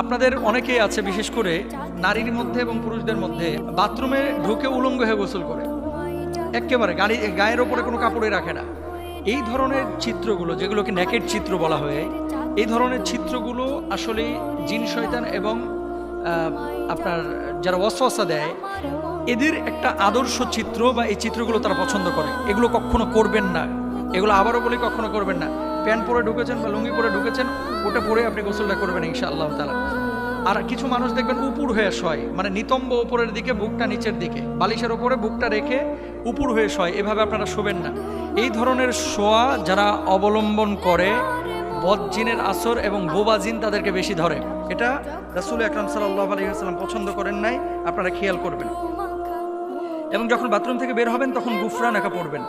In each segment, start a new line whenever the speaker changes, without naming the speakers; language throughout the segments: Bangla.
আপনাদের অনেকেই আছে, বিশেষ করে নারীর মধ্যে এবং পুরুষদের মধ্যে, বাথরুমে ঢুকে উলঙ্গ হয়ে গোসল করে, একেবারে গায়ের ওপরে কোনো কাপড়ে রাখে না। এই ধরনের চিত্রগুলো, যেগুলোকে নেকেড চিত্র বলা হয়, এই ধরনের চিত্রগুলো আসলে জিন শয়তান এবং আপনার যারা ওয়াসওয়াসা দেয়, এদের একটা আদর্শ চিত্র বা এই চিত্রগুলো তারা পছন্দ করে। এগুলো কখনো করবেন না, এগুলো আবারও বলি কখনো করবেন না। প্যান্ট পরে ঢুকেছেন বা লুঙ্গি পরে ঢুকেছেন, ওটা পরে আপনি গোসলটা করবেন ইনশাআল্লাহ তাআলা। আর কিছু মানুষ দেখবেন উপুর হয়ে শয়, মানে নিতম্ব উপরের দিকে, বুকটা নিচের দিকে, বালিশের ওপরে বুকটা রেখে উপুর হয়ে শয়, এভাবে আপনারা শোবেন না। এই ধরনের শোয়া যারা অবলম্বন করে, বদজিনের আসর এবং বোবা জিন তাদেরকে বেশি ধরে। এটা রাসূল আকরাম সাল্লাল্লাহু আলাইহি ওয়াসাল্লাম পছন্দ করেন নাই, আপনারা খেয়াল করবেন। এবং যখন বাথরুম থেকে বের হবেন তখন গুফরান একা পড়বেন।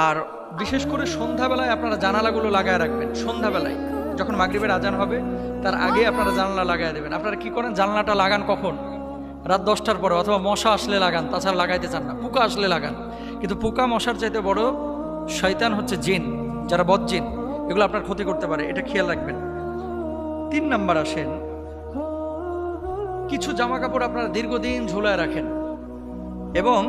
আর বিশেষ করে সন্ধ্যাবেলায় আপনারা জানালাগুলো লাগায় রাখবেন। সন্ধ্যাবেলায় যখন মাগরিবের আজান হবে তার আগে আপনারা জানালা লাগায় দেবেন। আপনারা কি করেন, জানলাটা লাগান কখন? রাত 10টার পরে, অথবা মশা আসলে লাগান, তাছাড়া লাগাইতে চান না। পোকা আসলে লাগান, কিন্তু পোকা মশার চাইতে বড় শয়তান হচ্ছে জিন, যারা বদজিন, এগুলো আপনার ক্ষতি করতে পারে, এটা খেয়াল রাখবেন। 3 নাম্বার আসেন, কিছু জামা কাপড় আপনারা দীর্ঘদিন ঝুলায় রাখেন, এবং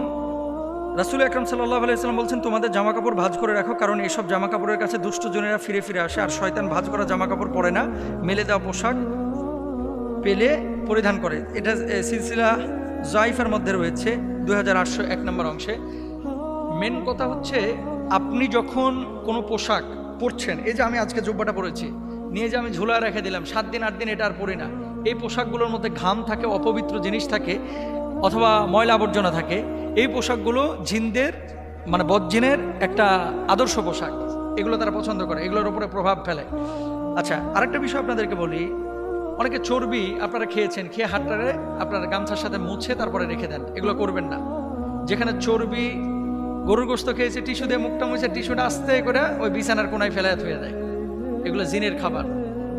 রাসূল আকরাম সাল্লাল্লাহু আলাইহি ওয়াসাল্লাম বলছেন তোমাদের জামা কাপড় ভাঁজ করে রাখো, কারণ এইসব জামা কাপড়ের কাছে দুষ্টজনেরা ফিরে ফিরে আসে, আর শয়তান ভাঁজ করা জামা কাপড় পরে না, মেলে দেওয়া পোশাক পেলে পরিধান করে। এটা সিলসিলা জাইফের মধ্যে রয়েছে 2801 নম্বর অংশে। মেন কথা হচ্ছে, আপনি যখন কোনো পোশাক পরছেন, এই যে আমি আজকে জুব্বাটা পরেছি, নিয়ে যে আমি ঝুলায় রেখে দিলাম, 7 দিন 8 দিন এটা আর পরি না, এই পোশাকগুলোর মধ্যে ঘাম থাকে, অপবিত্র জিনিস থাকে, অথবা ময়লা আবর্জনা থাকে। এই পোশাকগুলো জিনদের, মানে বদজিনের একটা আদর্শ পোশাক, এগুলো তারা পছন্দ করে, এগুলোর উপরে প্রভাব ফেলে। আচ্ছা, আরেকটা বিষয় আপনাদেরকে বলি, অনেকে চর্বি আপনারা খেয়েছেন, খেয়ে হাতটারে আপনারা গামছার সাথে মুছে তারপরে রেখে দেন, এগুলো করবেন না। যেখানে চর্বি, গরুর গোশত খেয়েছে, টিস্যু দিয়ে মুখটা মুছে, টিস্যুটা আস্তে করে ওই বিছানার কোনায় ফেলায় থুয়ে দেয়, এগুলো জিনের খাবার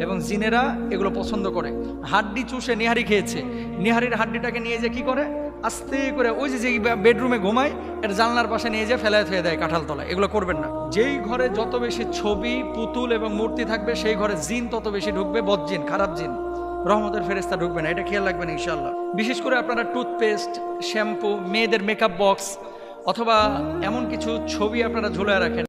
এবং জিনেরা এগুলো পছন্দ করে। হাড্ডি চুষে নিহারি খেয়েছে, নিহারির হাড্ডিটাকে নিয়ে যে কি করে, আস্তে করে ওই যে বেডরুমে ঘুমায় এর জানলার পাশে নিয়ে যে ফেলায় থুয়ে দেয় কাঁঠাল তলায়, এগুলো করবেন না। যেই ঘরে যত বেশি ছবি, পুতুল এবং মূর্তি থাকবে, সেই ঘরে জিন তত বেশি ঢুকবে, বদজিন, খারাপ জিন, রহমতের ফেরেশতা ঢুকবে না, এটা খেয়াল রাখবেন ইনশাআল্লাহ। বিশেষ করে আপনারা টুথপেস্ট, শ্যাম্পু, মেয়েদের মেকআপ বক্স অথবা এমন কিছু ছবি আপনারা ঝুলায় রাখেন।